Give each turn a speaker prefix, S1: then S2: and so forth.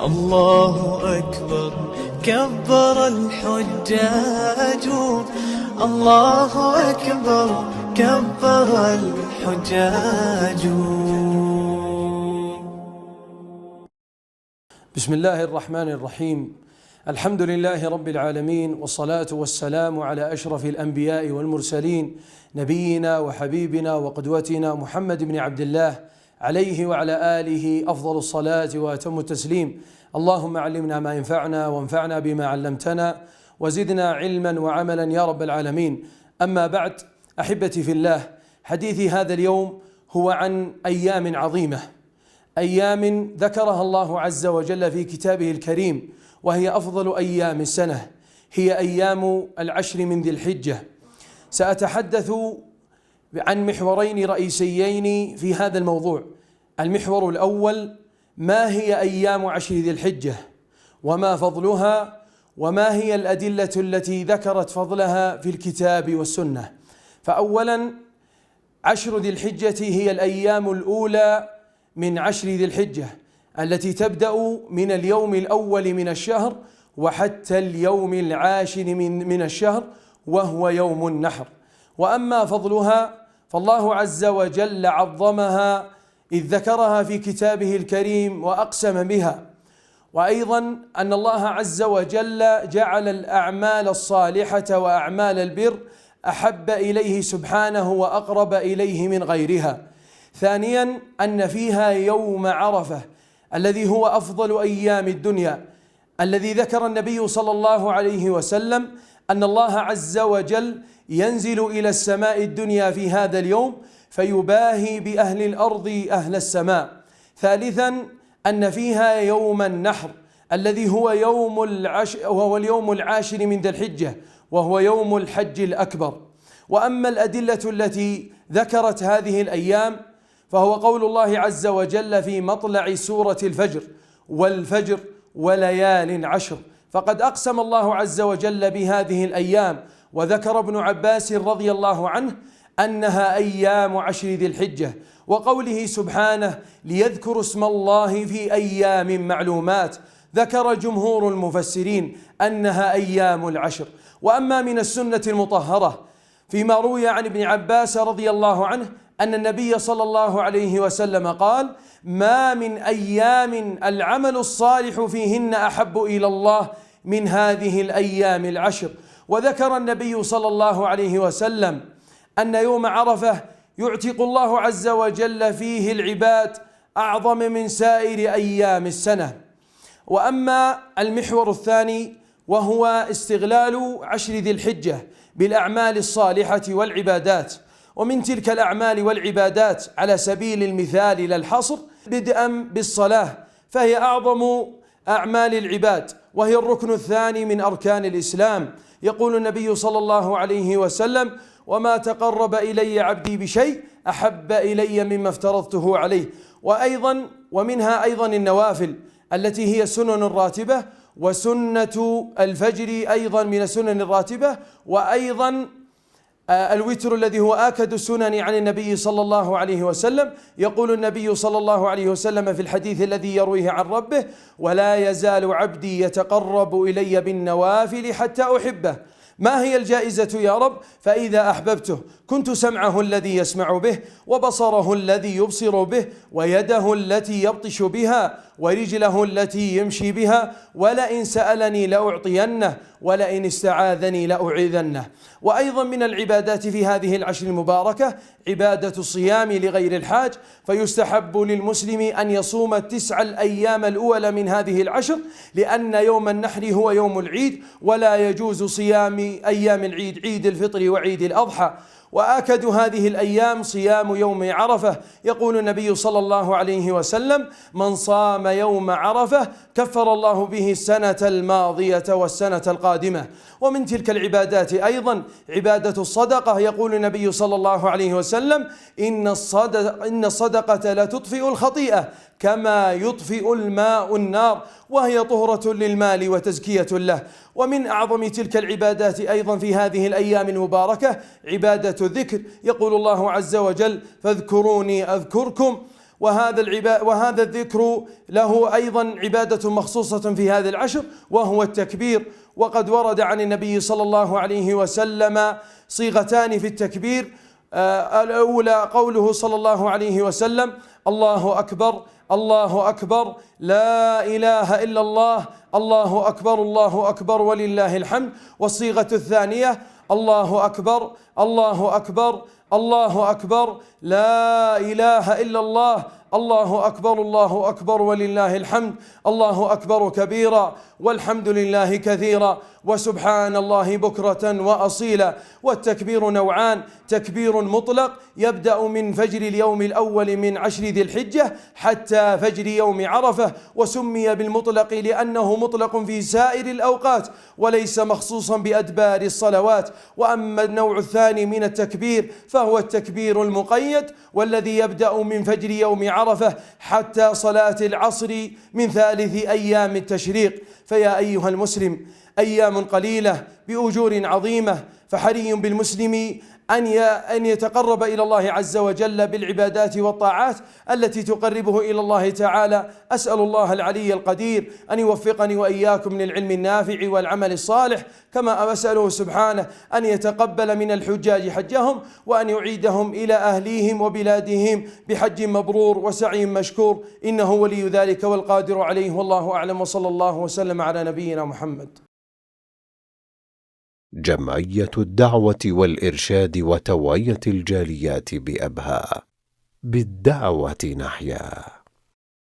S1: الله أكبر كبر الحجاج. الله أكبر كبر الحجاج.
S2: بسم الله الرحمن الرحيم. الحمد لله رب العالمين، والصلاة والسلام على أشرف الأنبياء والمرسلين، نبينا وحبيبنا وقدوتنا محمد بن عبد الله، عليه وعلى آله أفضل الصلاة وأتم التسليم. اللهم علمنا ما ينفعنا وانفعنا بما علمتنا وزدنا علما وعملا يا رب العالمين. أما بعد، أحبتي في الله، حديثي هذا اليوم هو عن أيام عظيمة، أيام ذكرها الله عز وجل في كتابه الكريم، وهي أفضل أيام السنة، هي أيام العشر من ذي الحجة. سأتحدث عن محورين رئيسيين في هذا الموضوع. المحور الأول: ما هي أيام عشر ذي الحجة وما فضلها، وما هي الأدلة التي ذكرت فضلها في الكتاب والسنة. فأولا، عشر ذي الحجة هي الأيام الأولى من عشر ذي الحجة التي تبدأ من اليوم الأول من الشهر وحتى اليوم العاشر من الشهر، وهو يوم النحر. وأما فضلها فالله عز وجل عظمها إذ ذكرها في كتابه الكريم وأقسم بها، وأيضا أن الله عز وجل جعل الأعمال الصالحة وأعمال البر أحب إليه سبحانه وأقرب إليه من غيرها. ثانيا، أن فيها يوم عرفة الذي هو أفضل أيام الدنيا، الذي ذكر النبي صلى الله عليه وسلم أن الله عز وجل ينزل إلى السماء الدنيا في هذا اليوم فيباهي بأهل الأرض أهل السماء. ثالثا، أن فيها يوم النحر الذي هو اليوم العاشر من ذي الحجة، وهو يوم الحج الأكبر. وأما الأدلة التي ذكرت هذه الأيام فهو قول الله عز وجل في مطلع سورة الفجر: والفجر وليال عشر. فقد أقسم الله عز وجل بهذه الأيام، وذكر ابن عباس رضي الله عنه أنها أيام عشر ذي الحجة، وقوله سبحانه: ليذكروا اسم الله في أيام معلومات. ذكر جمهور المفسرين أنها أيام العشر. وأما من السنة المطهرة فيما روي عن ابن عباس رضي الله عنه أن النبي صلى الله عليه وسلم قال: ما من أيام العمل الصالح فيهن أحب إلى الله من هذه الأيام العشر. وذكر النبي صلى الله عليه وسلم أن يوم عرفة يعتق الله عز وجل فيه العباد أعظم من سائر أيام السنة. وأما المحور الثاني وهو استغلال عشر ذي الحجة بالأعمال الصالحة والعبادات. ومن تلك الأعمال والعبادات على سبيل المثال لا الحصر، بدءا بالصلاة، فهي أعظم أعمال العباد، وهي الركن الثاني من أركان الإسلام. يقول النبي صلى الله عليه وسلم: وما تقرب إلي عبدي بشيء أحب إلي مما افترضته عليه. ومنها أيضا النوافل التي هي سنن الراتبة، وسنة الفجر أيضا من السنن الراتبة، وأيضا الوتر الذي هو آكد السنن عن النبي صلى الله عليه وسلم. يقول النبي صلى الله عليه وسلم في الحديث الذي يرويه عن ربه: ولا يزال عبدي يتقرب إلي بالنوافل حتى أحبه. ما هي الجائزة يا رب؟ فإذا أحببته كنت سمعه الذي يسمع به، وبصره الذي يبصر به، ويده التي يبطش بها، ورجله التي يمشي بها، ولئن سألني لأعطينه، ولئن استعاذني لأعيذنه. وأيضا من العبادات في هذه العشر المباركة عبادة الصيام لغير الحاج، فيستحب للمسلم أن يصوم 9 الأيام الأولى من هذه العشر، لأن يوم النحر هو يوم العيد، ولا يجوز صيام أيام العيد، عيد الفطر وعيد الأضحى. وآكد هذه الأيام صيام يوم عرفة. يقول النبي صلى الله عليه وسلم: من صام يوم عرفة كفر الله به السنة الماضية والسنة القادمة. ومن تلك العبادات أيضا عبادة الصدقة. يقول النبي صلى الله عليه وسلم: إن الصدقة لتطفئ الخطيئة كما يطفئ الماء النار، وهي طهرة للمال وتزكية له. ومن أعظم تلك العبادات أيضا في هذه الأيام المباركة عبادة الذكر. يقول الله عز وجل: فاذكروني أذكركم وهذا الذكر له أيضا عبادة مخصوصة في هذه العشر، وهو التكبير. وقد ورد عن النبي صلى الله عليه وسلم صيغتان في التكبير. الأولى قوله صلى الله عليه وسلم: الله أكبر الله أكبر لا إله إلا الله، الله أكبر الله أكبر ولله الحمد. والصيغة الثانية: الله أكبر الله أكبر الله أكبر لا إله إلا الله، الله أكبر الله أكبر ولله الحمد. الله أكبر كبيرا والحمد لله كثيرا وسبحان الله بكرة وأصيلا. والتكبير نوعان: تكبير مطلق يبدأ من فجر اليوم الأول من 10 ذي الحجة حتى فجر يوم عرفة، وسمي بالمطلق لأنه مطلق في سائر الأوقات وليس مخصوصا بأدبار الصلوات. وأما النوع الثاني من التكبير فهو التكبير المقيد، والذي يبدأ من فجر يوم عرفة حتى صلاة العصر من ثالث أيام التشريق. فيا أيها المسلم، أيام قليلة بأجور عظيمة، فحري بالمسلم أن يتقرب إلى الله عز وجل بالعبادات والطاعات التي تقربه إلى الله تعالى. أسأل الله العلي القدير أن يوفقني وإياكم للعلم النافع والعمل الصالح، كما أسأله سبحانه أن يتقبل من الحجاج حجهم، وأن يعيدهم إلى أهليهم وبلادهم بحج مبرور وسعي مشكور، إنه ولي ذلك والقادر عليه، والله أعلم، وصلى الله وسلم على نبينا محمد.
S3: جمعية الدعوة والإرشاد وتوعية الجاليات بأبها، بالدعوة نحيا.